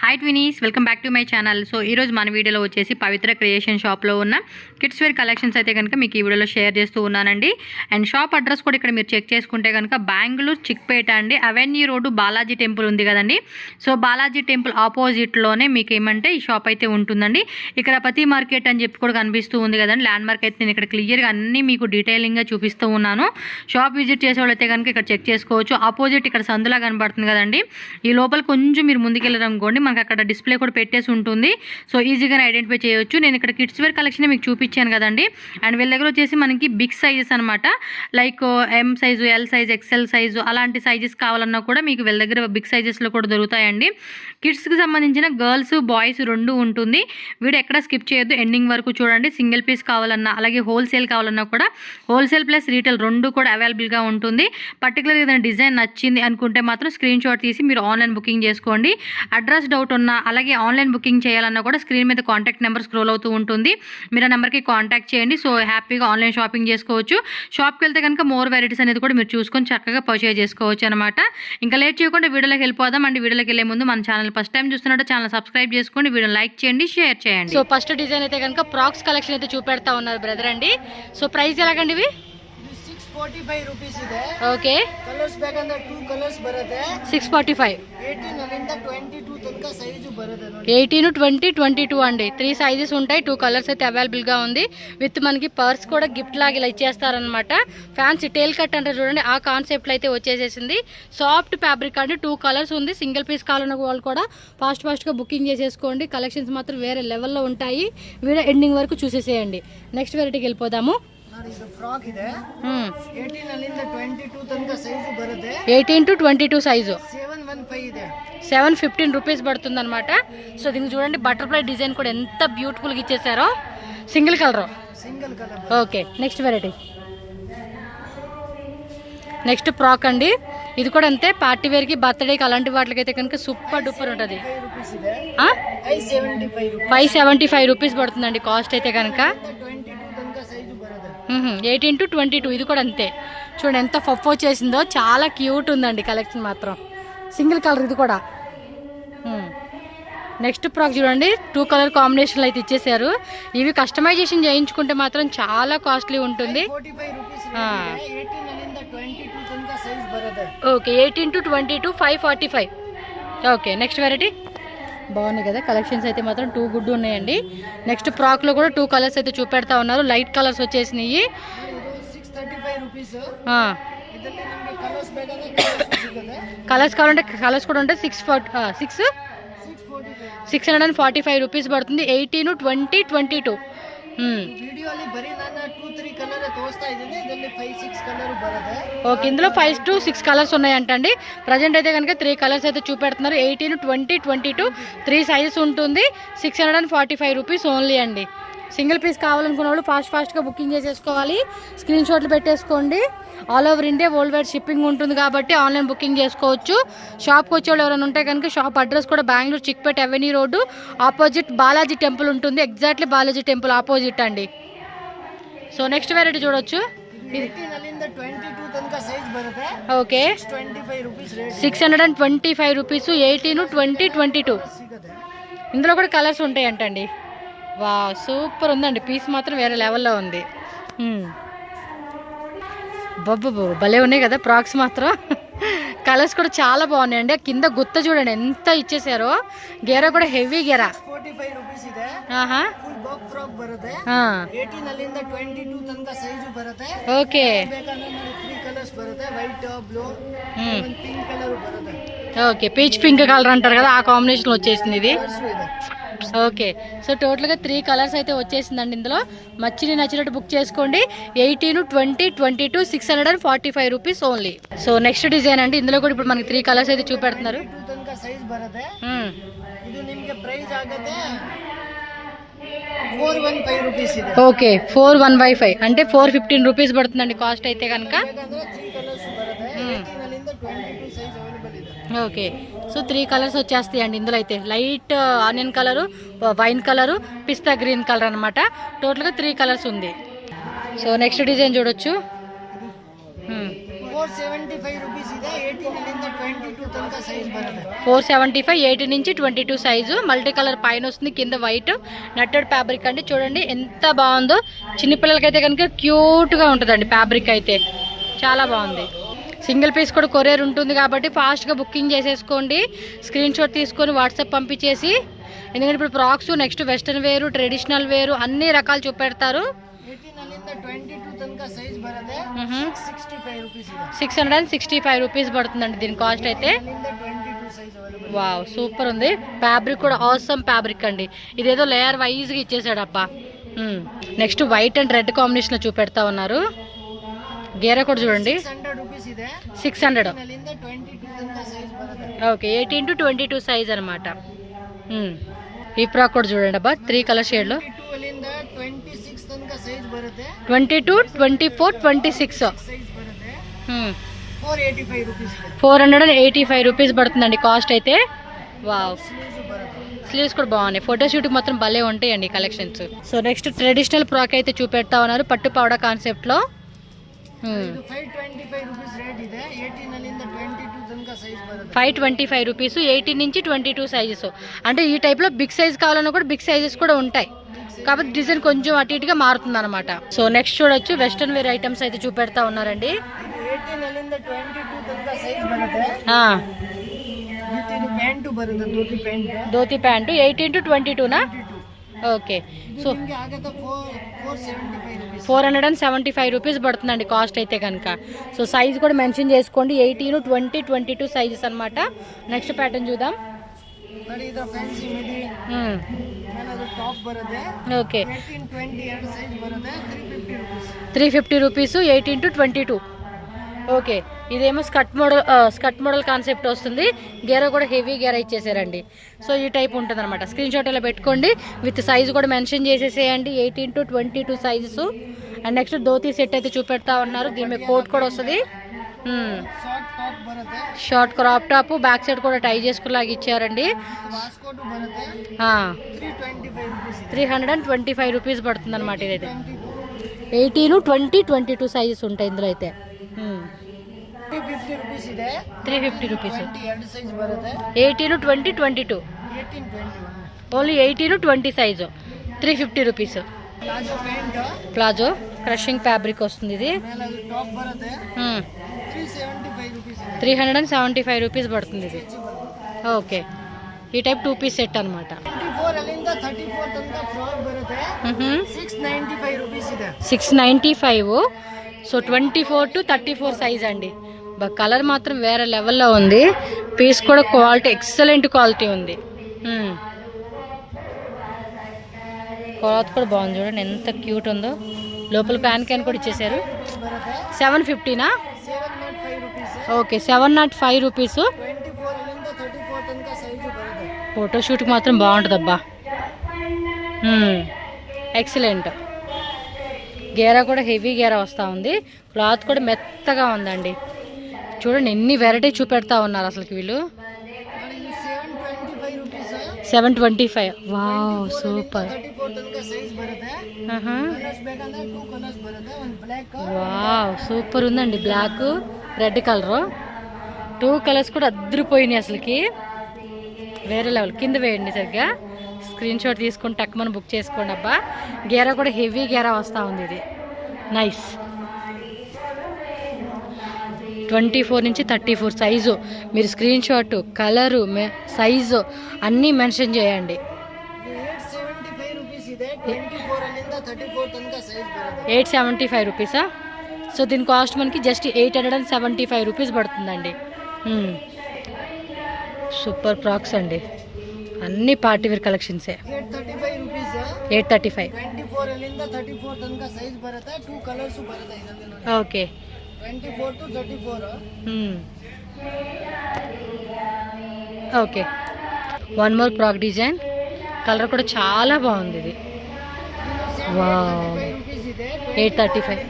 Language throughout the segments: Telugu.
Hi twinnies, welcome back to my channel. So ఈరోజు మన వీడియోలో వచ్చేసి పవిత్ర క్రియేషన్ షాప్లో ఉన్న కిడ్స్ వేర్ కలెక్షన్స్ అయితే కనుక మీకు ఈ వీడియోలో షేర్ చేస్తూ ఉన్నానండి. అండ్ షాప్ అడ్రస్ కూడా ఇక్కడ మీరు చెక్ చేసుకుంటే కనుక బెంగళూరు చిక్పేట అండి, అవెన్యూ రోడ్డు బాలాజీ టెంపుల్ ఉంది కదండి. సో బాలాజీ టెంపుల్ ఆపోజిట్లోనే మీకు ఏమంటే ఈ షాప్ అయితే ఉంటుందండి. ఇక్కడ పతి మార్కెట్ అని చెప్పి కూడా కనిపిస్తూ ఉంది కదండి. ల్యాండ్ మార్క్ అయితే నేను ఇక్కడ క్లియర్గా అన్నీ మీకు డీటెయిలింగ్గా చూపిస్తూ ఉన్నాను. షాప్ విజిట్ చేసే వాళ్ళైతే కనుక ఇక్కడ చెక్ చేసుకోవచ్చు. ఆపోజిట్ ఇక్కడ సందులా కనబడుతుంది కదండి. ఈ లోపల కొంచెం మీరు ముందుకెళ్ళారనుకోండి, మనకు అక్కడ డిస్ప్లే కూడా పెట్టేసి ఉంటుంది. సో ఈజీగానే ఐడెంటిఫై చేయొచ్చు. నేను ఇక్కడ కిడ్స్ వేర్ కలెక్షన్ మీకు చూపించాను కదండి. అండ్ వీళ్ళ దగ్గర వచ్చేసి మనకి బిగ్ సైజెస్ అనమాట, like M size, L size, XL size అలాంటి సైజెస్ కావాలన్నా కూడా మీకు వీళ్ళ దగ్గర బిగ్ సైజెస్లో కూడా దొరుకుతాయండి. కిడ్స్కి సంబంధించిన గర్ల్స్ బాయ్స్ రెండు ఉంటుంది. వీడియో ఎక్కడ స్కిప్ చేయొద్దు, ఎండింగ్ వరకు చూడండి. సింగిల్ పీస్ కావాలన్నా అలాగే హోల్సేల్ కావాలన్నా కూడా హోల్సేల్ ప్లస్ రీటైల్ రెండు కూడా అవైలబుల్గా ఉంటుంది. పర్టికులర్గా ఏదైనా డిజైన్ నచ్చింది అనుకుంటే మాత్రం స్క్రీన్ షాట్ తీసి మీరు ఆన్లైన్ బుకింగ్ చేసుకోండి. అడ్రస్ డౌట్ ఉన్నా అలాగే ఆన్లైన్ బుకింగ్ చేయాలన్నా కూడా స్క్రీన్ మీద కాంటాక్ట్ నెంబర్ స్క్రోల్ అవుతూ ఉంటుంది. మీరు ఆ నెంబర్కి కాంటాక్ట్ చేయండి. సో హ్యాపీగా ఆన్లైన్ షాపింగ్ చేసుకోవచ్చు. షాప్కి వెళ్తే కనుక మోర్ వెరైటీస్ అనేది కూడా మీరు చూసుకొని చక్కగా పర్చేజ్ చేసుకోవచ్చు అనమాట. ఇంకా లేట్ చేయకుండా వీడియోలోకి వెళ్ళిపోదాం. అండ్ వీడియోలోకి వెళ్ళే ముందు మన ఛానల్ ఫస్ట్ టైం చూస్తున్నట్టు ఛానల్ సబ్స్క్రైబ్ చేసుకోండి, వీడియో లైక్ చేయండి, షేర్ చేయండి. సో ఫస్ట్ డిజైన్ అయితే కనుక ఫ్రాక్స్ కలెక్షన్ అయితే చూపెడతా ఉన్నారు బ్రదర్ అండి. సో ప్రైస్ ఎలాగండి ఇవి? 645 rupees ಇದೆ. ఓకే, ಕಲರ್ಸ್ ಬೇಕಂದ್ರೆ 2 ಕಲರ್ಸ್ ಬರುತ್ತೆ. 645. 18 ಅಲ್ಲಿಂದ 22 ತನಕ ಸೈಜು ಬರುತ್ತೆ ನೋಡಿ. 18, 20, 22 అండి. 3 సైజెస్ ఉంటాయి. 2 కలర్స్ అయితే అవైలబుల్గా ఉంది. విత్ మనకి పర్స్ కూడా గిఫ్ట్ లాగా ఇలా ఇచ్చేస్తారనమాట. ఫ్యాన్సీ టేల్ కట్ అంటే చూడండి, ఆ కాన్సెప్ట్లో అయితే వచ్చేసేసింది. సాఫ్ట్ ఫ్యాబ్రిక్ అండి. 2 కలర్స్ ఉంది. సింగిల్ పీస్ కావాలన్న వాళ్ళు కూడా ఫాస్ట్గా బుకింగ్ చేసేసుకోండి. కలెక్షన్స్ మాత్రం వేరే లెవెల్లో ఉంటాయి. వీడియో ఎండింగ్ వరకు చూసేసేయండి. నెక్స్ట్ వెరైటీకి వెళ్ళిపోదాము. ಇದು ಫ್ರಾಕ್ ಇದೆ. 18 ಅಲ್ಲಿಂದ 22 ತನಕ ಸೈಜು ಬರುತ್ತೆ. 18 to 22 సైజు 715 ಇದೆ. 715 రూపీస్ పడుతుంది అనమాట. సో దీనికి చూడండి, బటర్ఫ్లై డిజైన్ కూడా ఎంత బ్యూటిఫుల్గా ఇచ్చేసారో. Single colour. Okay, next variety. Next frock అండి. ఇది కూడా అంతే, పార్టీ వేర్కి, బర్త్డేకి అలాంటి వాటికి అయితే కనుక సూపర్ డూపర్ ఉంటుంది. 575 రూపీస్ పడుతుందండి కాస్ట్ అయితే కనుక. 18 to 22 ఇది కూడా అంతే. చూడండి ఎంత ఫఫ్ వచ్చేసిందో, చాలా క్యూట్ ఉందండి కలెక్షన్ మాత్రం. సింగిల్ కలర్ ఇది కూడా. నెక్స్ట్ ఫ్రాక్ చూడండి, 2 కలర్ కాంబినేషన్లో అయితే ఇచ్చేసారు. ఇవి కస్టమైజేషన్ చేయించుకుంటే మాత్రం చాలా కాస్ట్లీ ఉంటుంది. Okay, 18 to 22 545. Okay, next variety. బాగున్నాయి కదా కలెక్షన్స్ అయితే మాత్రం 2 గుడ్ ఉన్నాయండి. నెక్స్ట్ ఫ్రాక్లో కూడా 2 కలర్స్ అయితే చూపెడతా ఉన్నారు. లైట్ కలర్స్ వచ్చేసినాయి. కలర్స్ కావాలంటే కలర్స్ కూడా ఉంటాయి. 645 రూపీస్ పడుతుంది. 18, 20, 22. ఓకే, ఇందులో 5 to 6 కలర్స్ ఉన్నాయంటండి. ప్రజెంట్ అయితే కనుక 3 కలర్స్ అయితే చూపెడుతున్నారు. 18, 20, 22 3 సైజెస్ ఉంటుంది. 645 రూపీస్ ఓన్లీ అండి. సింగిల్ పీస్ కావాలనుకున్న వాళ్ళు ఫాస్ట్గా బుకింగ్ చేసేసుకోవాలి. స్క్రీన్ షాట్లు పెట్టేసుకోండి. All over India world wide shipping ఉంటుంది కాబట్టి ఆన్లైన్ బుకింగ్ చేసుకోవచ్చు. షాప్కి వచ్చేవాళ్ళు ఎవరైనా ఉంటే కనుక షాప్ అడ్రస్ కూడా Bengaluru Chickpet avenue road opposite Balaji temple ఉంటుంది. ఎగ్జాక్ట్లీ బాలాజీ టెంపుల్ ఆపోజిట్ అండి. సో నెక్స్ట్ వెరైటీ చూడొచ్చు. Okay, 625 rupees. 18, 20, 22 ఇందులో కూడా కలర్స్ ఉంటాయి అంటండి. వా, సూపర్ ఉందండి. పీస్ మాత్రం వేరే లెవెల్లో ఉంది. బొబ్బు భలే ఉన్నాయి కదా ఫ్రాక్స్ మాత్రం. కలర్స్ కూడా చాలా బాగున్నాయండి. కింద గుత్త చూడండి ఎంత ఇచ్చేసారో. గేరా కూడా హెవీ గేరా. Okay, okay, peach pink colour అంటారు కదా, ఆ కాంబినేషన్ వచ్చేసింది ఇది. ఓకే, సో టోటల్గా 3 కలర్స్ అయితే వచ్చేసిందండి. ఇందులో నచ్చినట్టు బుక్ చేసుకోండి. 18, 20, 22 645 rupees only. So next design అండి. ఇందులో కూడా ఇప్పుడు మనకి 3 కలర్స్ అయితే చూపెడుతున్నారు. ఓకే, 415 అంటే 415 రూపీస్ పడుతుందండి కాస్ట్ అయితే కనుక. ఓకే, సో 3 కలర్స్ వచ్చేస్తాయండి ఇందులో అయితే. Light onion colour, wine colour, పిస్తా గ్రీన్ కలర్ అనమాట. టోటల్గా 3 కలర్స్ ఉంది. సో నెక్స్ట్ డిజైన్ చూడొచ్చు. 475 rupees ಇದೆ 18 ಇಂದ 22 ತನಕ ಸೈಜ್ ಬರುತ್ತೆ 475 18 నుంచి 22 సైజు మల్టీ కలర్ పైన వస్తుంది కింద వైట్ నట్టెడ్ ఫ్యాబ్రిక్ అండి చూడండి ఎంత బాగుందో చిన్నపిల్లలకైతే కనుక క్యూట్గా ఉంటుందండి ఫ్యాబ్రిక్ అయితే చాలా బాగుంది సింగిల్ పీస్ కూడా కొరియర్ ఉంటుంది కాబట్టి ఫాస్ట్గా బుకింగ్ చేసేసుకోండి స్క్రీన్ షాట్ తీసుకొని వాట్సాప్ పంపించేసి ఎందుకంటే ఇప్పుడు ఫ్రాక్స్ నెక్స్ట్ వెస్ట్రన్ వేరు ట్రెడిషనల్ వేరు అన్ని రకాలు చూపెడతారు 665 రూపీస్ పడుతుందండి దీని కాస్ట్ అయితే వావ్ సూపర్ ఉంది ఫ్యాబ్రిక్ కూడా ఆసమ్ ఫ్యాబ్రిక్ అండి ఇదేదో లేయర్ వైజ్గా ఇచ్చేసాడు అబ్బా నెక్స్ట్ వైట్ అండ్ రెడ్ కాంబినేషన్లో చూపెడతా ఉన్నారు గేరా కూడా చూడండి 600 ఓకే 18 to 22 సైజ్ అనమాట ఈ ఫ్రాక్ కూడా చూడండి అబ్బా 3 కలర్ షేడ్లో 22 24 26 485 రూపీస్ పడుతుందండి కాస్ట్ అయితే వావ్ స్లీవ్స్ కూడా బాగున్నాయి ఫోటోషూట్కి మాత్రం భలే ఉంటాయండి collections so next traditional frock అయితే చూపెడతా ఉన్నారు పట్టు పౌడర్ కాన్సెప్ట్లో 525 రూపీస్ 18 నుంచి 22 సైజెస్ అంటే ఈ టైప్లో బిగ్ సైజ్ కావాలన్నా కూడా బిగ్ సైజెస్ కూడా ఉంటాయి కాబట్టి డిజైన్ కొంచెం అటు ఇటుగా మారుతుంది అనమాట సో నెక్స్ట్ చూడొచ్చు వెస్ట్రన్ వేర్ ఐటమ్స్ అయితే చూపెడతా ఉన్నారండి dhoti pant 18 to 22 okay so 475 rupees పడుతుందండి కాస్ట్ అయితే కనుక సో సైజ్ కూడా మెన్షన్ చేసుకోండి 18 20 22 సైజెస్ అనమాట నెక్స్ట్ ప్యాటర్న్ చూద్దాం ఓకే 350 రూపీస్ 18 to 22 ఓకే ఇదేమో స్కర్ట్ మోడల్ కాన్సెప్ట్ వస్తుంది గేరా కూడా హెవీ గేరా ఇచ్చేసారండి సో ఈ టైప్ ఉంటుంది అనమాట స్క్రీన్ షాట్ ఇలా పెట్టుకోండి విత్ సైజ్ కూడా మెన్షన్ చేసేసేయండి 18 to 22 sizes and next dhoti set అయితే చూపెడతా ఉన్నారు దీని మీద కోట్ కూడా వస్తుంది short crop top back side కూడా టై చేసుకులాగా ఇచ్చారండి 325 రూపీస్ పడుతుంది అనమాట ఇదైతే 18 20 22 సైజెస్ ఉంటాయి ఇందులో అయితే 350 rupees 18 20 22 only 18 20 size 350 rupees palazzo crushing fabric వస్తుంది ఇది 375 రూపీస్ పడుతుంది ఇది ఓకే ఈ టైప్ 2 పీస్ సెట్ అనమాట 695 సో 24 to 34 సైజ్ అండి కలర్ మాత్రం వేరే లెవెల్లో ఉంది పీస్ కూడా క్వాలిటీ ఎక్సలెంట్ క్వాలిటీ ఉంది క్లాత్ కూడా బాగుంది చూడండి ఎంత క్యూట్ ఉందో లోపల ప్యాన్ క్యాన్ కూడా ఇచ్చేసారు 750 ఓకే 705 రూపీస్ ఫోటోషూట్కి మాత్రం బాగుంటుంది అబ్బా ఎక్సలెంట్ గేరా కూడా హెవీ గేరా వస్తూ ఉంది క్లాత్ కూడా మెత్తగా ఉందండి చూడండి ఎన్ని వెరైటీ చూపెడతా ఉన్నారు అసలుకి వీళ్ళు 725 వావ్ సూపర్ వావ్ సూపర్ ఉందండి బ్లాక్ రెడ్ కలర్ 2 కలర్స్ కూడా అద్దరిపోయినాయి అసలుకి వేరే లెవెల్ కింద వేయండి సరిగ్గా స్క్రీన్ షాట్ తీసుకొని టక్మని బుక్ చేసుకోండి అబ్బా గేరా కూడా హెవీ గేరా వస్తూ ఉంది ఇది నైస్ 24 నుంచి 34 సైజు మీరు స్క్రీన్ షాట్ కలరు సైజు అన్నీ మెన్షన్ చేయండి 875 రూపీసా సో దీని కాస్ట్ మనకి జస్ట్ 875 రూపీస్ పడుతుందండి సూపర్ ఫ్రాక్స్ అండి అన్ని పార్టీ వేర్ కలెక్షన్సే 835 okay 24 to 34 okay one more frock design colour కూడా చాలా బాగుంది ఇది వావ్ 835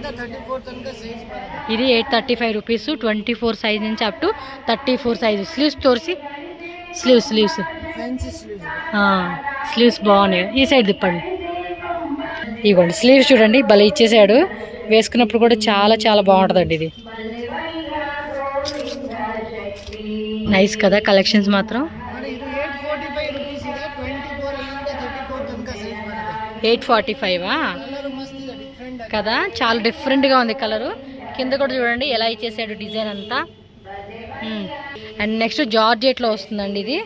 ఇది 835 రూపీస్ 24 సైజ్ నుంచి అప్ టు 34 సైజు స్లీవ్స్ తోరిసి స్లీవ్స్ స్లీవ్స్ బాగున్నాయి ఈ సైడ్ తిప్పండి ఇవ్వండి స్లీవ్స్ చూడండి భలే ఇచ్చేసాడు వేసుకున్నప్పుడు కూడా చాలా చాలా బాగుంటుందండి ఇది ನೈಸ್ కదా ಕಲೆಕ್ಷನ್ಸ್ ಮಾತ್ರ. ನೋಡಿ ಇದು 845 ರೂಪೀಸ್ ಇದೆ. 24 ಅಲ್ಲಿಂದ 34 ತನಕ ಸೈಜ್ ಬರುತ್ತೆ. 845 కలర్ మస్త్ ಇದೆ, డిఫరెంట్ కదా, చాలా డిఫరెంట్గా ఉంది కలరు. కింద కూడా చూడండి ఎలా ఇచ్చేసాడు డిజైన్ అంతా. అండ్ నెక్స్ట్ జార్జెట్లో వస్తుందండి ఇది.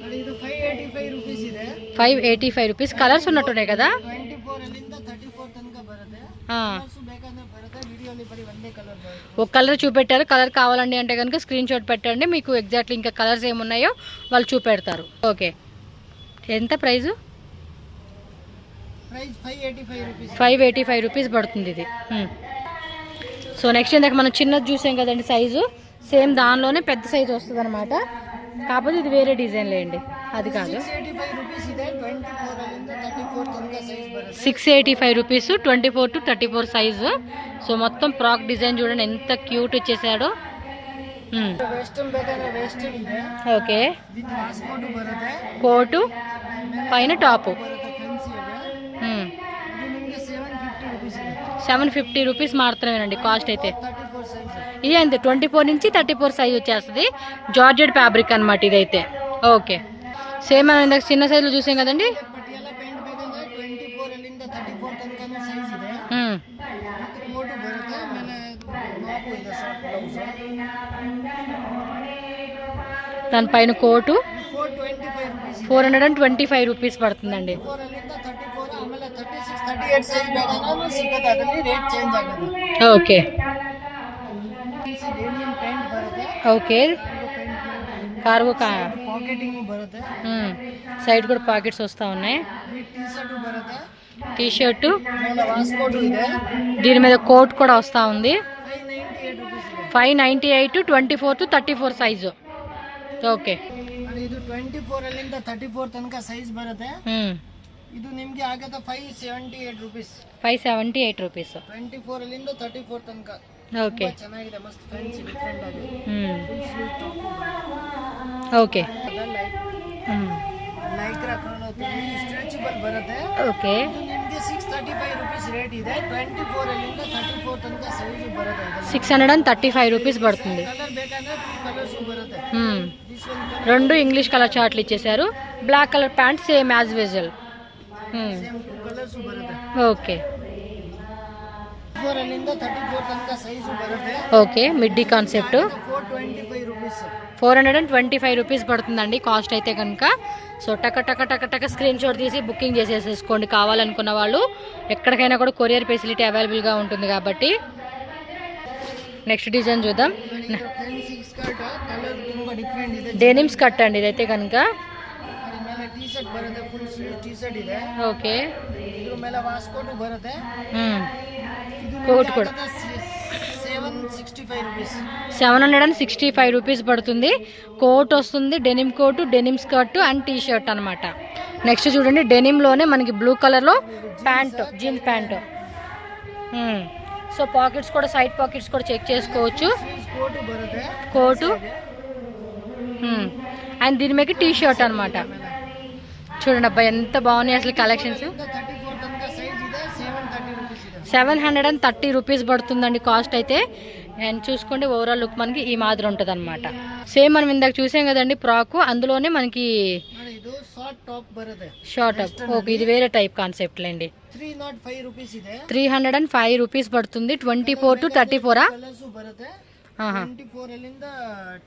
ನೋಡಿ ಇದು 585 ರೂಪೀಸ್ ಇದೆ. 585 రూపీస్. కలర్స్ ఉన్నట్టున్నాయి కదా. 24 ಅಲ್ಲಿಂದ 34 ತನಕ ಬರುತ್ತೆ. ಕಲರ್ಸ್ ಬೇಕಂದ್ರೆ ಬರುತ್ತೆ. ವಿಡಿಯೋಲಿ ಬರೀ ಒಂದೇ ಕಲರ್ ಬರುತ್ತೆ. ఒక కలర్ చూపెట్టారు. కలర్ కావాలండి అంటే కనుక స్క్రీన్ షాట్ పెట్టండి, మీకు ఎగ్జాక్ట్లీ ఇంకా కలర్స్ ఏమున్నాయో వాళ్ళు చూపెడతారు. ఓకే, ఎంత ప్రైజు? Price 585 rupees. 585 రూపీస్ పడుతుంది ఇది. సో నెక్స్ట్ ఇందాక మనం చిన్నది చూసాం కదండి సైజు, సేమ్ దానిలోనే పెద్ద సైజు వస్తుంది అనమాట. కాకపోతే ఇది వేరే డిజైన్ లేండి, అది కాదు. 685 రూపీస్ ಇದೆ. 24 ಅಲ್ಲಿಂದ 34 ತನಕ ಸೈಜ್ ಬರುತ್ತೆ. 685 రూపీస్, 24 to 34 సైజు. సో మొత్తం ఫ్రాక్ డిజైన్ చూడండి ఎంత క్యూట్ ఇచ్చేసాడు. వెస్టర్న్ ಬೇಕಂದ್ರೆ వెస్టర్న్ ಇದೆ. ఓకే, విత్ వాస్కోట్ బರುತ್ತೆ. కోటు పైన టాపు. ಬರುತ್ತೆ ಫ್ಯಾನ್ಸಿ ಇದೆ. ಇದು ನಿಮಗೆ 750 రూపీస్ ಇದೆ. 750 రూపీస్ మాత్రమేనండి కాస్ట్ అయితే. 34 సైజ్. ఇది అంతే, 24 నుంచి 34 సైజ్ వచ్చేస్తుంది. జార్జెట్ ఫ్యాబ్రిక్ అనమాట ఇదైతే. ఓకే, సేమ్ మనం ఇందాక చిన్న సైజులో చూసాం కదండి. పటియాలా ప్యాంట్ ಬೇಕಂದ್ರೆ 24 ಅಲ್ಲಿಂದ 34 ತನಕ ಸೈಜ್ ಇದೆ. ಮತ್ತೆ ಕೋಟ್ ಬರುತ್ತೆ. ಆಮೇಲೆ ಟಾಪ್ ಇದೆ, ಶಾರ್ಟ್ ಬ್ಲೌಸ್. దానిపైన కోటు 425 రూపీస్. 425 రూపీస్ పడుతుందండి. 4 ಅಲ್ಲಿಂದ 34, ಆಮೇಲೆ 36, 38 ಸೈಜ್ ಬೇಕಂದ್ರೆ ಸಿಗುತ್ತೆ. ಅದರಲ್ಲಿ ರೇಟ್ ಚೇಂಜ್ ಆಗುತ್ತೆ. ఓకే ಡೇನಿಯಂ ಪ್ಯಾಂಟ್ ಬರುತ್ತೆ. ఓకే, కార్గో ಪಾಕೆಟಿಂಗ್ ಬರುತ್ತೆ. సైడ్ కూడా పాకెట్స్ వస్తూ ఉన్నాయి. టీ షర్ట్ బರುತ್ತೆ. టీ షర్టు, ಮೇಲೆ ವಾಸ್ಕೋಟ್ ಇದೆ. దీని మీద కోట్ కూడా వస్తూ ఉంది. 598 రూపీస్ ಇದೆ. 598, 24 to 34 సైజు. ఓకే, మరి ಇದು 24 ಅಲ್ಲಿಂದ 34 ತನಕ ಸೈಜ್ ಬರುತ್ತೆ. ಇದು ನಿಮಗೆ ಆಗುತ್ತೆ 578 ರೂಪೀಸ್. 578 రూపీస్. 24 ಅಲ್ಲಿಂದ 34 ತನಕ. ఓకే, ಚೆನ್ನಾಗಿದೆ, ಮಸ್ತ್ ಫ್ಯಾನ್ಸಿ ಡಿಫರೆಂಟ್ ಆಗಿ. ఓకే, ಲೈಕ್ರಾ ಸ್ಟ್ರೆಚಬಲ್ ಬರುತ್ತೆ. ఓకే, ಇದು ನಿಮಗೆ 635 ರೂಪೀಸ್ ರೇಟ್ ಇದೆ. 24 ಅಲ್ಲಿಂದ 34 ತನಕ ಸೈಜ್ ಬರುತ್ತೆ. 635 రూపీస్ పడుతుంది. ಕಲರ್ ಬೇಕಂದ್ರೆ 2 ಕಲರ್ಸ್ ಬರುತ್ತೆ. ದಿಸ್ ಒನ್ రెండు ఇంగ్లీష్ కలర్ చార్ట్లు ఇచ్చేసారు. Black colour pant same as usual. Same 2 colours ಬರುತ್ತೆ. ఓకే, 4 ಅಲ್ಲಿಂದ 34 ತನಕ ಸೈಜ್ ಬರುತ್ತೆ. Okay, midi concept. 425 rupees. 425 rupees పడుతుందండి కాస్ట్ అయితే కనుక. సో టక టక టక టక స్క్రీన్ షాట్ తీసి బుకింగ్ చేసేసుకోండి కావాలనుకున్న వాళ్ళు. ఎక్కడికైనా కూడా కొరియర్ ఫెసిలిటీ అవైలబుల్గా ఉంటుంది కాబట్టి. నెక్స్ట్ డిజైన్ చూద్దాం. ಫ್ಯಾನ್ಸಿ ಸ್ಕರ್ಟ್ ಕಲರ್ ತುಂಬಾ ಡಿಫರೆಂಟ್ ಇದೆ. డెనిమ్ స్కర్ట్ అండి ఇదైతే కనుక. ಅದ್ರ ಮೇಲೆ ಟಿ ಶರ್ಟ್ ಬರುತ್ತೆ. ಫುಲ್ ಸ್ಲೀವ್ ಟಿ ಶರ್ಟ್ ಇದೆ. ఓకే, ಇದ್ರ ಮೇಲೆ ವಾಸ್ಕೋಟ್ ಬರುತ್ತೆ. కోట్ కూడా 765 రూపీస్. 765 రూపీస్ పడుతుంది. కోట్ వస్తుంది, denim coat, denim skirt and T shirt అనమాట. నెక్స్ట్ చూడండి, డెనిమ్లోనే మనకి బ్లూ కలర్లో pant, jeans pant. So pockets కూడా, సైడ్ పాకెట్స్ కూడా చెక్ చేసుకోవచ్చు. కోట్ బರುತ್ತೆ. కోటు అండ్ దీని మీద టీ షర్ట్ అనమాట. చూడండి అబ్బాయి ఎంత బాగున్నాయి అసలు కలెక్షన్స్. 34 తనక సైజ్ ಇದೆ. 730 రూపీస్ ಇದೆ. 730 రూపీస్ పడుతుందండి కాస్ట్ అయితే. అండ్ చూసుకోండి ఓవరాల్ లుక్ మనకి ఈ మాదిరి ఉంటుంది అనమాట. సేమ్ మనం ఇందాక చూసాం కదండి ఫ్రాక్, అందులోనే మనకి ಇದು ಶಾರ್ಟ್ ಟಾಪ್ ಬರುತ್ತೆ. Short up. ఓకే, ఇది వేరే టైప్ కాన్సెప్ట్ లేండి. 305 రూపీస్ ಇದೆ. 305 రూపీస్ పడుతుంది. 24 to 34. ಕಲರ್ಸ್ ಬರುತ್ತೆ. 24 ಅಲ್ಲಿಂದ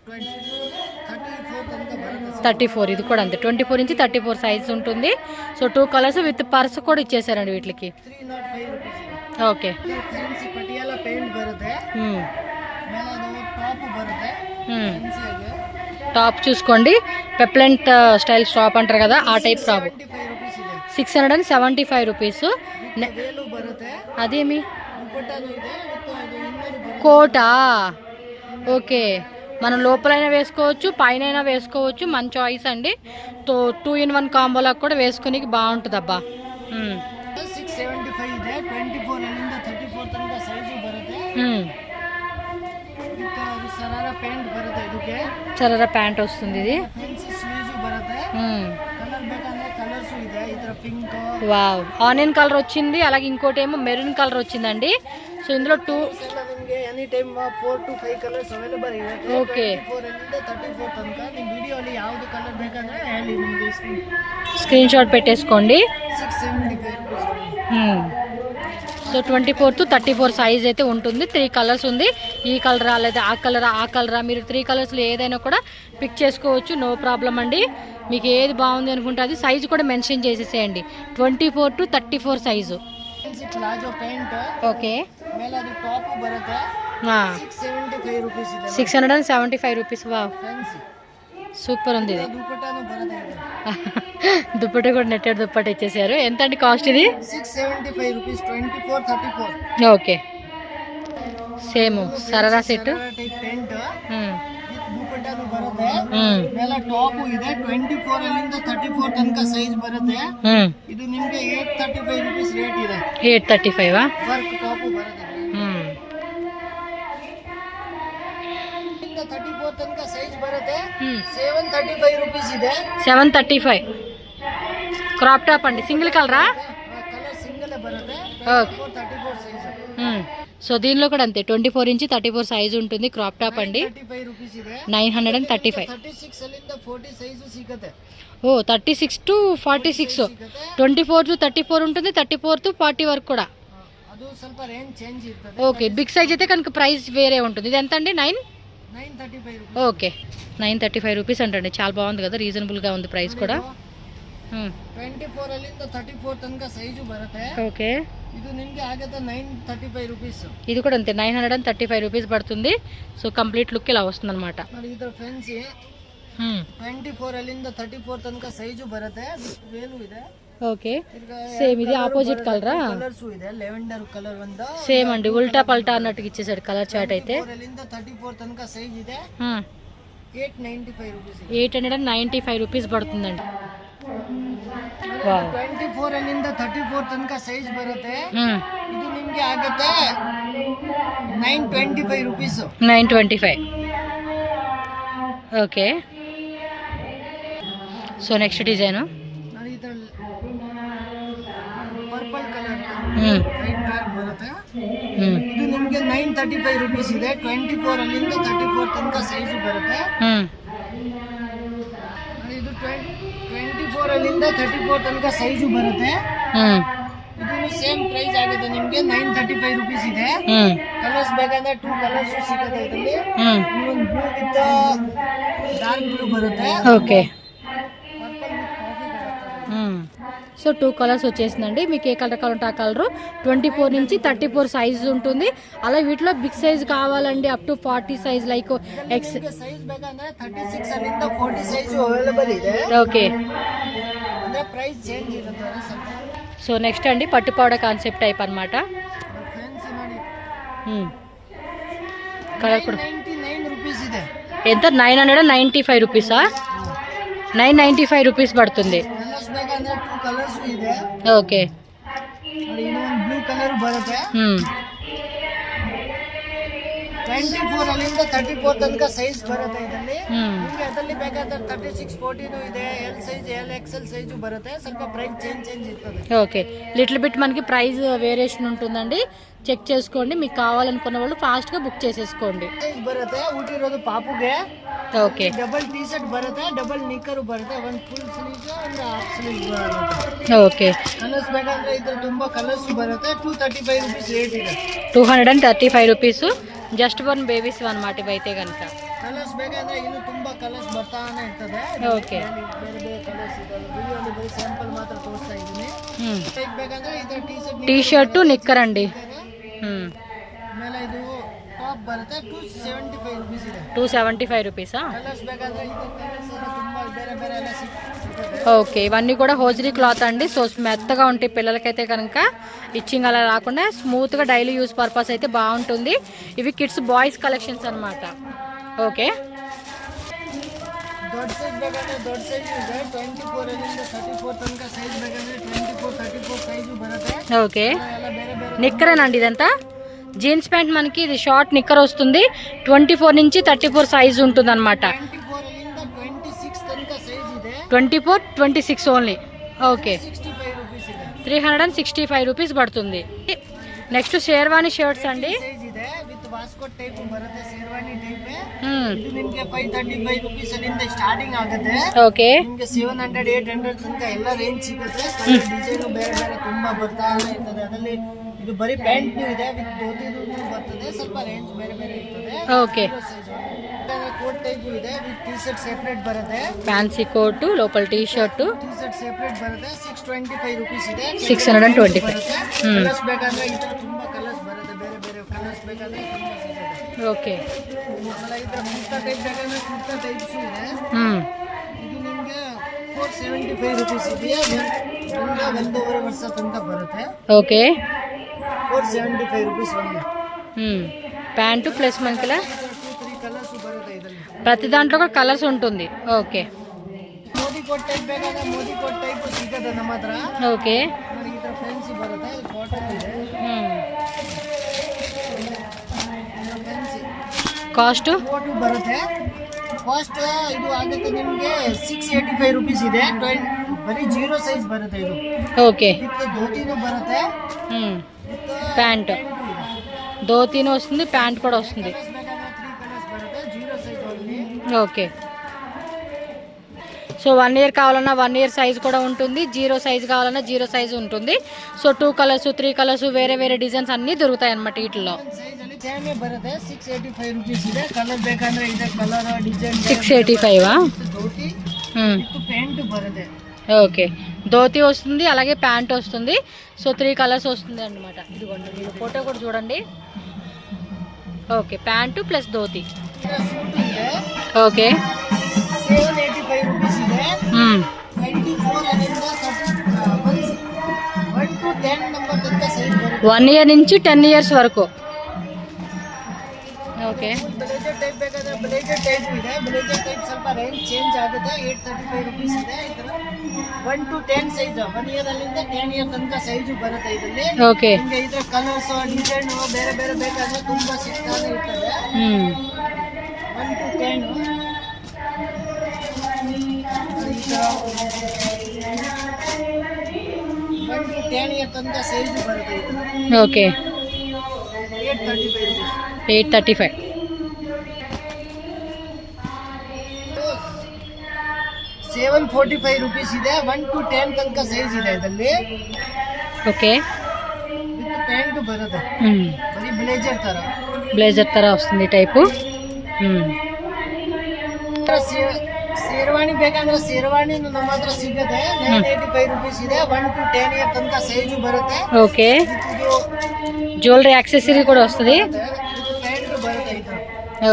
34 ತನಕ ಬರುತ್ತೆ. 34 ఇది కూడా అంతే. 24 నుంచి 34 సైజ్ ఉంటుంది. సో 2 కలర్స్ విత్ పర్స్ కూడా ఇచ్చేసారండి వీటికి. 305 రూపీస్ ಇದೆ. ఓకే, ಫ್ಯಾನ್ಸಿ ಪಟಿಯಾಲ ಪೇಂಟ್ ಬರುತ್ತೆ. ಮೇಲೆ ಅದು ಟಾಪ್ ಬರುತ್ತೆ. ಫ್ಯಾನ್ಸಿ ಆಗಿ టాప్ చూసుకోండి, పెప్లెంట్ స్టైల్ టాప్ అంటారు కదా, ఆ టైప్ టాప్. 75 రూపీస్ ಇದೆ. 675 రూపీస్. వేలు బರುತ್ತೆ. అదేమి దుపట్టాలు ಇದೆ. విత్ ಅದು ಇನ್ನೊಂದು ಬರುತ್ತೆ. కోటా. ఓకే, మనం లోపలైనా వేసుకోవచ్చు, పైన వేసుకోవచ్చు. మన చాయిస్ అండి. 2 in 1 కాంబోలకు కూడా వేసుకునేకి బాగుంటుంది అబ్బా. 675 ಇದೆ. 24 ಅಲ್ಲಿಂದ 34 ತನಕ ಸೈಜ್ ಬರುತ್ತೆ. ವಿತ್ ಅದು ಸರಾರ ಪ್ಯಾಂಟ್ ಬರುತ್ತೆ. ಇದಕ್ಕೆ సరదా ప్యాంట్ వస్తుంది ఇది. ಫ್ಯಾನ್ಸಿ ಸ್ಲೀವ್ಸ್ ಬರುತ್ತೆ. ಕಲರ್ ಬೇಕಂದ್ರೆ ಕಲರ್ಸ್ ಇದೆ ಈ ತರ ಪಿಂಕ್ వావ్, ఆనియన్ కలర్ వచ్చింది, అలాగే ఇంకోటి ఏమో మెరూన్ కలర్ వచ్చిందండి. సో ఇందులో ಎಲ್ಲ ನಿಮಗೆ any time 4 to 5 colours available ಇದೆ. ఓకే, 24 ಇಂದ 34 ತನಕ ನಿಮ್ಮ ವಿಡಿಯೋಲಿ ಯಾವುದು ಕಲರ್ ಬೇಕಂದ್ರೆ ಹೇಳಿ, ನಿಮಗೆ స్క్రీన్ షాట్ పెట్టేసుకోండి. 675 సో 24 to 34 సైజ్ అయితే ఉంటుంది. 3 కలర్స్ ఉంది. ఈ కలరా లేదా ఆ కలరా మీరు 3 కలర్స్లో ఏదైనా కూడా పిక్ చేసుకోవచ్చు, నో ప్రాబ్లం అండి. మీకు ఏది బాగుంది అనుకుంటే అది సైజు కూడా మెన్షన్ చేసేసేయండి. 24 to 34 size. Palazzo pant okay, ಮೇಲೆ ಅದು ಟಾಪ್ ಬರುತ್ತೆ. 675 ರೂಪೀಸ್ ಇದೆ. 675 రూపీస్. వావ్, ಫ್ಯಾನ್ಸಿ సూపర్ ఉంది ఇది. ದುಪ್ಪಟ್ಟಾನು ಬರುತ್ತೆ ಇದೆ. దుప్పటి కూడా నెట్టెడ్ దుప్పటి ఇచ్చేసారు. ఎంత అండి కాస్ట్ ఇది? 675 rupees. 24 34 okay, same sharara set. Type pant ದುಪ್ಪಟ್ಟಾನು ಬರುತ್ತೆ. ಮೇಲೆ ಟಾಪ್ ಇದೆ. 24 ಅಲ್ಲಿಂದ 34 ತನಕ ಸೈಜ್ ಬರುತ್ತೆ. ಇದು ನಿಮಗೆ 835 ರೂಪೀಸ್ ರೇಟ್ ಇದೆ. 835 ವರ್ಕ್ ಟಾಪ್ ಬರುತ್ತೆ. 34 ತನಕ ಸೈಜ್ ಬರುತ್ತೆ. 735 ರೂಪೀಸ್ ಇದೆ. 735 క్రాప్ టాప్ అండి. సింగిల్ కలరా? కలర్ సింగిల్ బರುತ್ತೆ. 34 సైజ్. సో దీనిలో కూడా అంతే 24 ఇంచ్ 34 సైజ్ ఉంటుంది. క్రాప్ టాప్ అండి. 35 ರೂಪೀಸ್ ಇದೆ. 935. 36 ಅಲ್ಲಿಂದ 40 ಸೈಜ್ ಸಿಗುತ್ತೆ. ఓ 36 to 46. 24 to 34 ఉంటుంది. 34 to 40 వరకు కూడా. ಅದು ಸ್ವಲ್ಪ ರೇಂಜ್ ಚೇಂಜ್ ಇರ್ತದೆ. ఓకే, బిగ్ సైజ్ అయితే కనుక ప్రైస్ వేరే ఉంటుంది. ఇది ఎంత అండి? 935 ರೂಪೀಸ್. ఓకే, 935 రూపీస్ అంటండి. చాలా బాగుంది కదా, రీజనబుల్గా ఉంది ప్రైస్ కూడా. 24 ಅಲ್ಲಿಂದ 34 ತನಕ ಸೈಜು ಬರುತ್ತೆ. ఓకే, ಇದು ನಿಮಗೆ ಆಗುತ್ತೆ 935 ರೂಪೀಸ್. ఇది కూడా అంతే 935 రూపీస్ పడుతుంది. సో కంప్లీట్ లుక్ ఇలా వస్తుంది అనమాట. ನೋಡಿ ಇದರ ಫ್ಯಾನ್ಸಿ 24 ಅಲ್ಲಿಂದ 34 ತನಕ ಸೈಜು ಬರುತ್ತೆ. ವೇಲು ಇದೆ. ఓకే, సేమ్ ఇది ఆపోజిట్ కలరా? కలర్స్ ಇದೆ. లెవెండర్ కలర్ ಒಂದು సేమ్ అండి, ఉల్టా పల్టా అన్నట్టుగా ఇచ్చేసాడు కలర్ చార్ట్ అయితే. 24 ಅಲ್ಲಿಂದ 34 ತನಕ సైజ్ ಇದೆ. 895 ರೂಪೀಸ್. 895 రూపీస్ పడుతుందండి. వావ్, 24 ಅಲ್ಲಿಂದ 34 ತನಕ ಸೈಜ್ ಬರುತ್ತೆ. ಇದು ನಿಮಗೆ ಆಗುತ್ತೆ 925 rupees. 925. Okay, so next design ನೋಡಿ ಇದರ ಪರ್ಪಲ್ ಕಲರ್ ವೈಟ್ ಬ್ಯಾಗ್ ಬರುತ್ತೆ. ಇದು ನಿಮಗೆ 935 ರೂಪೀಸ್ ಇದೆ. 24 ಅಲ್ಲಿಂದ 34 ತನಕ ಸೈಜ್ ಬರುತ್ತೆ. ಇದು 24 ಅಲ್ಲಿಂದ 34 ತನಕ ಸೈಜ್ ಬರುತ್ತೆ. ಇದು ಸೇಮ್ ಪ್ರೈಸ್ ಆಗುತ್ತೆ ನಿಮಗೆ 935 ರೂಪೀಸ್ ಇದೆ. ಕಲರ್ಸ್ ಬೇಕಂದ್ರೆ 2 ಕಲರ್ಸ್ ಸಿಗುತ್ತೆ ಇದರಲ್ಲಿ. ಒಂದು ಬ್ಲೂ ವಿತ್ ಡಾರ್ಕ್ ಬ್ಲೂ ಬರುತ್ತೆ. ఓకే, ಪರ್ಪಲ್ ವಿತ್ ಕಾಫಿ ಬರುತ್ತೆ. సో 2 కలర్స్ వచ్చేసిందండి. మీకు ఏ కలర్ కావాలంటే ఆ కలరు. 24 నుంచి 34 సైజ్ ఉంటుంది. అలా వీటిలో బిగ్ సైజ్ కావాలండి up to 40 size like X. Size ಬೇಕಂದ್ರೆ 36 ಅಲ್ಲಿಂದ 40 ಸೈಜ್ ಅವೈಲೇಬಲ್ ಇದೆ. ఓకే, ಅಂದ್ರೆ ಪ್ರೈಸ್ ಚೇಂಜ್ ಇರುತ್ತೆ ಸ್ವಲ್ಪ. సో నెక్స్ట్ అండి పట్టుపావడ కాన్సెప్ట్ టైప్ అనమాట. ಫ್ಯಾನ್ಸಿ ನೋಡಿ కలర్ కూడా 999 ರೂಪೀಸ್ ಇದೆ. ఎంత? 995 రూపీసా? 995 రూపీస్ పడుతుంది. ಕಲರ್ಸ್ ಬೇಕಂದ್ರೆ 2 ಕಲರ್ಸ್ ಇದೆ. ఓకే, ನೋಡಿ ಇನ್ನೊಂದು ಬ್ಲೂ ಕಲರ್ ಬರುತ್ತೆ. 24 ಅಲ್ಲಿಂದ 34 ತನಕ ಸೈಜ್ ಬರುತ್ತೆ ಇದರಲ್ಲಿ. ನಿಮಗೆ ಅದರಲ್ಲಿ ಬೇಕಾದ್ರೆ 36 14 ಇದೆ. L size L Excel size ಬರುತ್ತೆ. ಸ್ವಲ್ಪ ಪ್ರೈಸ್ ಚೇಂಜ್ ಇರ್ತದೆ. ఓకే, లిటిల్ బిట్ మనకి ప్రైస్ వేరియేషన్ ఉంటుందండి. చెక్ చేసుకోండి. మీకు కావాలనుకున్న వాళ్ళు ఫాస్ట్గా బుక్ చేసేసుకోండి. ಸೈಜ್ ಬರುತ್ತೆ. ಊಟಿರೋದು ಪಾಪುಗೆ. ఓకే, ಡಬಲ್ ಟಿ ಶರ್ಟ್ ಬರುತ್ತೆ. ಡಬಲ್ ನಿಕ್ಕರ್ ಬರುತ್ತೆ. ಒಂದು ಫುಲ್ ಸ್ಲೀವ್ಸ್ ಒಂದು ಹಾಫ್ ಸ್ಲೀವ್ ಬರುತ್ತೆ. ఓకే, ಕಲರ್ಸ್ ಬೇಕಂದ್ರೆ ಇದ್ರ ತುಂಬಾ ಕಲರ್ಸ್ ಬರುತ್ತೆ. 235 ರೂಪೀಸ್ ರೇಟ್ ಇದೆ. 235 రూపీస్. జస్ట్ వన్ బేబీస్ అనమాట ఇవైతే కనుక. ಕಲರ್ಸ್ ಬೇಕಂದ್ರೆ ಇನ್ನು ತುಂಬಾ ಕಲರ್ಸ್ ಬರ್ತಾನೆ ಇರ್ತದೆ. ఓకే, ಬೇರೆ ಬೇರೆ ಕಲರ್ಸ್ ಇದೆ. ವಿಡಿಯೋಲಿ ಬರೀ ಸ್ಯಾಂಪಲ್ ಮಾತ್ರ ತೋರಿಸ್ತಾ ಇದ್ದೀನಿ. ಸೈಜ್ ಬೇಕಂದ್ರೆ ಇದರ టీ షర్టు నిక్కర్ అండి. ಆಮೇಲೆ ಇದು ಟಾಪ್ ಬರುತ್ತೆ. 275 ರೂಪೀಸ್ ಇದೆ. 275 రూపీసా? ಕಲರ್ಸ್ ಬೇಕಂದ್ರೆ ಇದು ಕಲರ್ಸ್ ಎಲ್ಲ ತುಂಬಾ ಬೇರೆ ಬೇರೆ ಎಲ್ಲ ಸಿಗುತ್ತೆ. ఓకే, ఇవన్నీ కూడా హోజరీ క్లాత్ అండి. సో మెత్తగా ఉంటాయి పిల్లలకైతే కనుక. ఇచ్చింగ్ అలా రాకుండా స్మూత్గా డైలీ యూస్ పర్పస్ అయితే బాగుంటుంది. ఇవి కిడ్స్ బాయ్స్ కలెక్షన్స్ అనమాట. ఓకే, ದೊಡ್ಡ ಸೈಜ್ ಬೇಕಂದ್ರೆ ದೊಡ್ಡ ಸೈಜ್ ಇದೆ. 24 ಅಲ್ಲಿಂದ 34 ತನಕ ಸೈಜ್ ಬೇಕಂದ್ರೆ 24 34 ಸೈಜು ಬರುತ್ತೆ. ఓకే, ಎಲ್ಲ ಬೇರೆ ಬೇರೆ నిక్కరేనండి ఇదంతా. జీన్స్ ప్యాంట్ మనకి ఇది షార్ట్ నిక్కర్ వస్తుంది. 24 నుంచి 34 సైజ్ ఉంటుంది అనమాట. 24 ಅಲ್ಲಿಂದ 26 ತನಕ ಸೈಜ್ ಇದೆ. 24 26 ఓన్లీ. ఓకే 65 రూపీస్ ಇದೆ 365 రూపీస్ పడుతుంది. నెక్స్ట్ షేర్వాణి షర్ట్స్ అండి. సైజ్ ಇದೆ విత్ వాಸ್ಕೋಟ್ ಟೈಪ್ ಬರುತ್ತೆ ಶೇರ್ವಾನಿ ಟೈಪ್. ಇದು ನಿಮಗೆ 535 ರೂಪೀಸ್ ಅಲ್ಲಿಂದ ಸ್ಟಾರ್ಟಿಂಗ್ ಆಗುತ್ತೆ. ಓಕೆ, ನಿಮಗೆ 700 800 ತನಕ ಎಲ್ಲ ರೇಂಜ್ ಸಿಗುತ್ತೆ. ಕಲರ್ ಡಿಸೈನ್ ಬೇರೆ ಬೇರೆ ತುಂಬಾ ಬರ್ತಾ ಇರ್ತದೆ. ಅದರಲ್ಲಿ ಇದು ಬರೀ ಪ್ಯಾಂಟ್ ಇದೆ ವಿತ್ ಧೋತಿದು ಬರ್ತದೆ. ಸ್ವಲ್ಪ ರೇಂಜ್ ಬೇರೆ ಬೇರೆ ಇರ್ತದೆ. ఓకే, ಕೋಟ್ ಟೈಪ್ ಇದೆ ವಿತ್ ಟಿ ಶರ್ಟ್ ಸೆಪರೇಟ್ ಬರುತ್ತೆ. ಫ್ಯಾನ್ಸಿ ಕೋಟ್ లోపల T shirt T shirt separate ಬರುತ್ತೆ. 625 ರೂಪೀಸ್ ಇದೆ. 625. ಕಲರ್ಸ್ ಬೇಕಾದ್ರೆ ಈ ತರ ತುಂಬಾ ಕಲರ್ಸ್ ಬರುತ್ತೆ. ಬೇರೆ ಬೇರೆ ಕಲರ್ಸ್ ಬೇಕಾದ್ರೆ ತುಂಬಾ ಸಿಗುತ್ತೆ. ಓಕೆ, ಆಮೇಲೆ ಈ ತರ ಕುರ್ತಾ ಟೈಪ್ ಬೇಕಾದ್ರೆ ಕುರ್ತಾ ಟೈಪ್ಸ್ ಇದೆ. ಇದು ನಿಮಗೆ 475 ರೂಪೀಸ್ ಇದೆಯಾ. ಒಂದೂವರೆ ವರ್ಷ ತನಕ ಬರುತ್ತೆ. ఓకే, 475 ರೂಪೀಸ್ ಒಂದು. ప్యాంటు ప్లస్ మనకి 2-3 కలర్స్ బರುತ್ತೆ ಇದರಲ್ಲಿ. ప్రతి దాంట్లో కూడా కలర్స్ ఉంటుంది. ఓకే, ಮೋದಿ ಕೋಟ್ ಟೈಪ್ ಬೇಕಾದ್ರೆ ಮೋದಿ ಕೋಟ್ ಟೈಪ್ ಸಿಗುತ್ತೆ ನಮ್ಮ ಹತ್ರ. ఓకే, ನೋಡಿ ಈ ತರ ಫ್ಯಾನ್ಸಿ ಬರುತ್ತೆ. ಕಾಟನ್ ಇದೆ. ಫ್ಯಾನ್ಸಿ కాస్ట్ ಕೋಟ್ ಬರುತ್ತೆ. ಕಾಸ್ಟ್ ಇದು ಆಗುತ್ತೆ ನಿಮಗೆ 685 ರೂಪೀಸ್ ಇದೆ. ಬರೀ 0 ಸೈಜ್ ಬರುತ್ತೆ ಇದು. ఓకే, ವಿತ್ ಧೋತಿನೂ ಬರುತ್ತೆ. ప్యాంట్ ధోతీను వస్తుంది, ప్యాంట్ కూడా వస్తుంది. ಕಲರ್ಸ್ ಬೇಕಾದ್ರೆ 3 ಕಲರ್ಸ್ ಬರುತ್ತೆ. 0 size only. Okay, so 1 year కావాలన్నా 1 ఇయర్ సైజ్ కూడా ఉంటుంది, 0 సైజ్ కావాలన్నా 0 సైజ్ ఉంటుంది. సో 2 కలర్స్ 3 కలర్స్ వేరే వేరే డిజైన్స్ అన్నీ దొరుకుతాయి అన్నమాట వీటిలో. ಸೈಜ್ ಅಲ್ಲಿ ಸೇಮೇ ಬರುತ್ತೆ. 685 ರೂಪೀಸ್ ಇದೆ. ಕಲರ್ ಬೇಕಂದ್ರೆ ಇದೆ. Colour design 685 dhoti with pant ಬರುತ್ತೆ. ఓకే, ధోతి వస్తుంది, అలాగే ప్యాంట్ వస్తుంది. సో 3 కలర్స్ వస్తుంది అన్నమాట. ఇదిగోండి, మీరు ఫోటో కూడా చూడండి. Okay, pant plus dhoti. Suit ಇದೆ. ఓకే, 785 ರೂಪೀಸ್ ಇದೆ. 24 ಅಲ್ಲಿಂದ 1 to 10 ನಂಬರ್ ತನಕ ಸೈಜ್ ಬರುತ್ತೆ. 1 ఇయర్ నుంచి 10 ఇయర్స్ వరకు. ఓకే, ಬ್ಲೇಜರ್ ಟೈಪ್ ಬೇಕಾದ್ರೆ ಬ್ಲೇಜರ್ ಟೈಪ್ ಇದೆ. ಬ್ಲೇಜರ್ ಟೈಪ್ ಸ್ವಲ್ಪ ರೇಂಜ್ ಚೇಂಜ್ ಆಗುತ್ತೆ. 835 ರೂಪೀಸ್ ಇದೆ. ಈ ತರ 1 to 10 ಸೈಜ್ 1 ಇಯರ್ ಅಲ್ಲಿಂದ 10 ಇಯರ್ ತನಕ ಸೈಜು ಬರುತ್ತೆ ಇದರಲ್ಲಿ. ఓకే, ನಿಮಗೆ ಇದರ ಕಲರ್ಸ್ ಡಿಸೈನ್ ಬೇರೆ ಬೇರೆ ಬೇಕಾದ್ರೆ ತುಂಬಾ ಸಿಗ್ತಾನೆ ಇರ್ತದೆ. 1 to 10 1 to 10 ಇಯರ್ ತನಕ ಸೈಜು ಬರುತ್ತೆ ಇದು. Okay, 835 rupees. 835. 745 ರೂಪೀಸ್ ಇದೆ. 1 to 10 ತನಕ ಸೈಜ್ ಇದೆ ಇದರಲ್ಲಿ. ఓకే, ವಿತ್ ಪ್ಯಾಂಟ್ ಬರುತ್ತೆ. ಬರೀ ಬ್ಲೇಜರ್ ತರ. బ్లేజర్ ತರ వస్తుంది టైపు. ಶೇರ್ವಾಣಿ ಬೇಕಂದ್ರೆ ಶೇರ್ವಾಣಿ ನಮ್ಮ ಹತ್ರ ಸಿಗುತ್ತೆ. 985 ರೂಪೀಸ್ ಇದೆ. 1 to 10 ಇಯರ್ ತನಕ ಸೈಜು ಬರುತ್ತೆ. ఓకే, ಇದು జ్యువెలరీ యాక్సెసరీ కూడా వస్తుంది. ಪ್ಯಾಂಟ್ ಬರುತ್ತೆ ಇದು.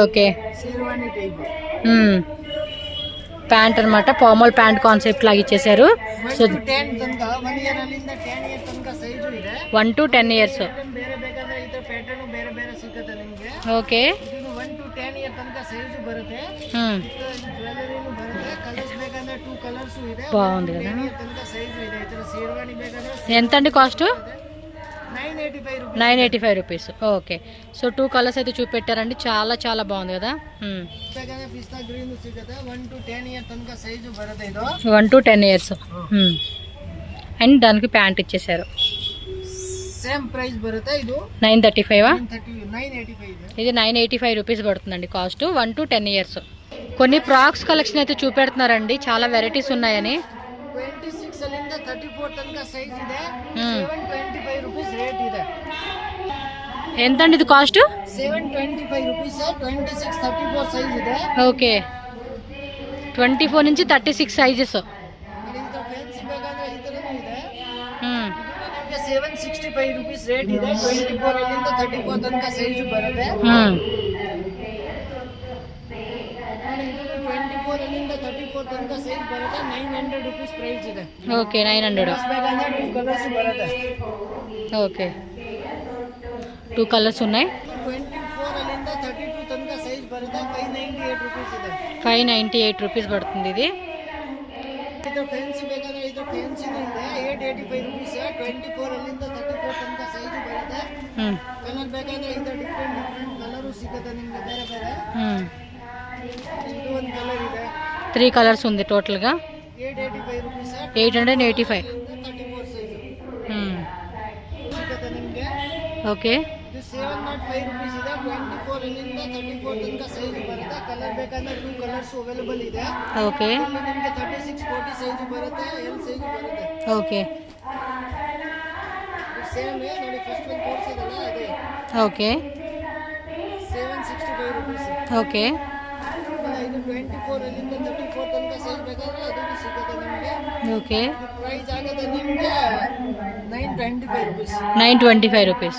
Okay, sherwani type. ప్యాంట్ అనమాట, పామల్ ప్యాంట్ కాన్సెప్ట్ లాగా ఇచ్చేసారు. 1 సో to 10 ತನಕ 1 ಇಯರ್ ಅಲ್ಲಿಂದ 10 ಇಯರ್ ತನಕ ಸೈಜು ಇದೆ. 1 to 10 ಇಯರ್ಸ್. ಬೇರೆ ಬೇಕಾದ್ರೆ ಇದರ ಪ್ಯಾಟರ್ನ್ ಬೇರೆ ಬೇರೆ ಸಿಗುತ್ತೆ ನಿಮಗೆ. ఓకే, ಇದು 1 to 10 ಇಯರ್ ತನಕ ಸೈಜು ಬರುತ್ತೆ. ಜ್ಯುವೆಲರಿನೂ ಬರುತ್ತೆ. ಕಲರ್ಸ್ ಬೇಕಂದ್ರೆ 2 ಕಲರ್ಸ್ ಇದೆ. బాగుంది కదా. 10 ಇಯರ್ ತನಕ ಸೈಜು ಇದೆ. ಇದರ ಶೇರ್ವಾನಿ ಬೇಕಂದ್ರೆ ఎంత అండి cost? 985 rupees. 985 rupees. Okay, so 2 colours అయితే చూపెట్టారండి. చాలా చాలా బాగుంది కదా. ಬೇಕಂದ್ರೆ ಪಿಸ್ತಾ ಗ್ರೀನ್ ಸಿಗುತ್ತೆ. 1 to 10 ಇಯರ್ ತನಕ ಸೈಜು ಬರುತ್ತೆ ಇದು. 1 to 10 ఇయర్స్. అండ్ దానికి ప్యాంట్ ఇచ్చేసారు. సేమ్ ప్రైస్ బರುತ್ತೆ. ಇದು 935. 985 ಇದೆ. ఇది 985 రూపీస్ పడుతుందండి కాస్ట్. 1 to 10 years. కొన్ని ఫ్రాక్స్ కలెక్షన్ అయితే చూపెడుతున్నారండి, చాలా వెరైటీస్ ఉన్నాయని. 26 ಅಲ್ಲಿಂದ 34 ತನಕ ಸೈಜ್ ಇದೆ. 725 ರೂಪೀಸ್ ರೇಟ್ ಇದೆ. ఎంతండి ఇది కాస్ట్? 725 ರೂಪೀಸ್. 26 34 ಸೈಜ್ ಇದೆ. ఓకే, 24 నుంచి 36 సైజెస్. మరి ಇದು ಫ್ಯಾನ್ಸಿ ಬೇಕಾದ್ರೆ ಈ ತರನೂ ಇದೆ. ನಿಮಗೆ 765 ರೂಪೀಸ್ ರೇಟ್ ಇದೆ. 24 ಅಲ್ಲಿಂದ 34 ತನಕ ಸೈಜ್ ಬರುತ್ತೆ. 24 ಅಲ್ಲಿಂದ 34 ತನಕ ಸೈಜ್ ಬರುತ್ತೆ. 900 ರೂಪೀಸ್ ಪ್ರೈಸ್ ಇದೆ. ఓకే, 900. ಬೇಕಂದ್ರೆ 2 ಕಲರ್ಸ್ ಬರುತ್ತೆ. ఓకే, 2 కలర్స్ ఉన్నాయి. 24 ಅಲ್ಲಿಂದ 32 ತನಕ ಸೈಜ್ ಬರುತ್ತೆ. 598 ರೂಪೀಸ್ ಇದೆ. 598 రూపీస్ పడుతుంది ఇది. ಇದು ಫ್ಯಾನ್ಸಿ ಬೇಕಾದ್ರೆ ಇದು ಫ್ಯಾನ್ಸಿನೂ ಇದೆ. 885 ರೂಪೀಸ್. 24 ಅಲ್ಲಿಂದ 34 ತನಕ ಸೈಜ್ ಬರುತ್ತೆ. ಕಲರ್ ಬೇಕಾದ್ರೆ ಇದು ಡಿಫ್ರೆಂಟ್ ಕಲರು ಸಿಗುತ್ತೆ ನಿಮಗೆ ಬೇರೆ ಬೇರೆ. ಇದು ಒಂದು ಕಲರ್ ಇದೆ. 3 కలర్స్ ఉంది టోటల్గా. 885 rupees 885. 34 ಸೈಜು ಸಿಗುತ್ತೆ ನಿಮಗೆ. ಓಕೆ. ಇದು 705 rupees ಇದೆ. 24 ಇಂದ 34 ತನಕ ಸೈಜ್ ಬರುತ್ತೆ. ಕಲರ್ ಬೇಕಂದ್ರೆ 2 ಕಲರ್ಸ್ ಅವೈಲೇಬಲ್ ಇದೆ. ಓಕೆ. ನಿಮಗೆ 36 40 ಸೈಜು ಬರುತ್ತೆ, ಎಲ್ ಸೈಜು ಬರುತ್ತೆ. ಓಕೆ. ಸೇಮ್ ನೋಡಿ, ಫಸ್ಟ್ ಒಂದು ತೋರಿಸಿದಲ್ಲ ಅದೇ. ಓಕೆ. 765 rupees. ಓಕೆ. ಇದು 24 ಇಂದ 34 ತನಕ ಸೈಜ್ ಬೇಕಾದ್ರೆ ಅದು ಸಿಗುತ್ತೆ ನಿಮಗೆ. ಓಕೆ. ಪ್ರೈಸ್ ಆಗುತ್ತೆ ನಿಮಗೆ 925 rupees. 925 rupees.